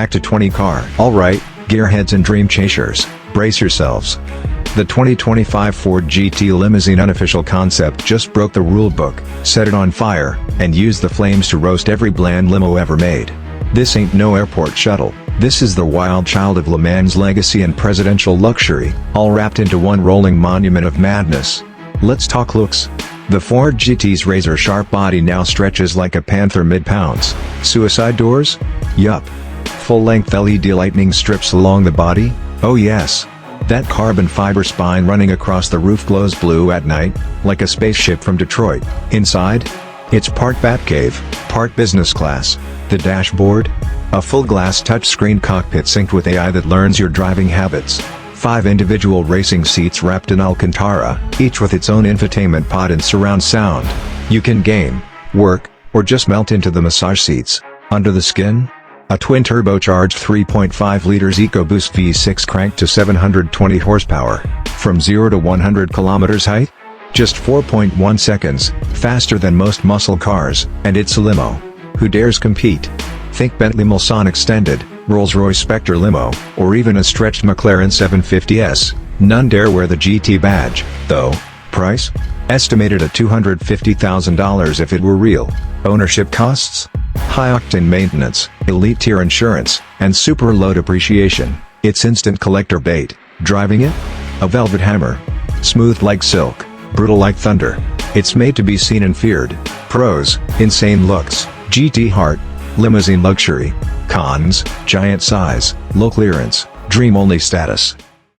back to 20 car. Alright, gearheads and dream chasers, brace yourselves. The 2025 Ford GT Limousine Unofficial concept just broke the rulebook, set it on fire, and used the flames to roast every bland limo ever made. This ain't no airport shuttle, this is the wild child of Le Mans legacy and presidential luxury, all wrapped into one rolling monument of madness. Let's talk looks. The Ford GT's razor-sharp body now stretches like a Panther mid-pounce. Suicide doors? Yup. Full-length LED lightning strips along the body? Oh yes. That carbon fiber spine running across the roof glows blue at night, like a spaceship from Detroit. Inside? It's part Batcave, part business class. The dashboard? A full-glass touchscreen cockpit synced with AI that learns your driving habits. 5 individual racing seats wrapped in Alcantara, each with its own infotainment pod and surround sound. You can game, work, or just melt into the massage seats. Under the skin? A twin-turbocharged 3.5 liters EcoBoost V6 cranked to 720 horsepower. From 0 to 100 kilometers height? Just 4.1 seconds, faster than most muscle cars, and it's a limo. Who dares compete? Think Bentley Mulsanne Extended, Rolls-Royce Spectre Limo, or even a stretched McLaren 750S. None dare wear the GT badge, though. Price? Estimated at $250,000 if it were real. Ownership costs? High-octane maintenance, elite tier insurance, and super low depreciation. It's instant collector bait. Driving it? A velvet hammer. Smooth like silk, brutal like thunder. It's made to be seen and feared. Pros: insane looks, GT heart, limousine luxury. Cons: giant size, low clearance, dream-only status.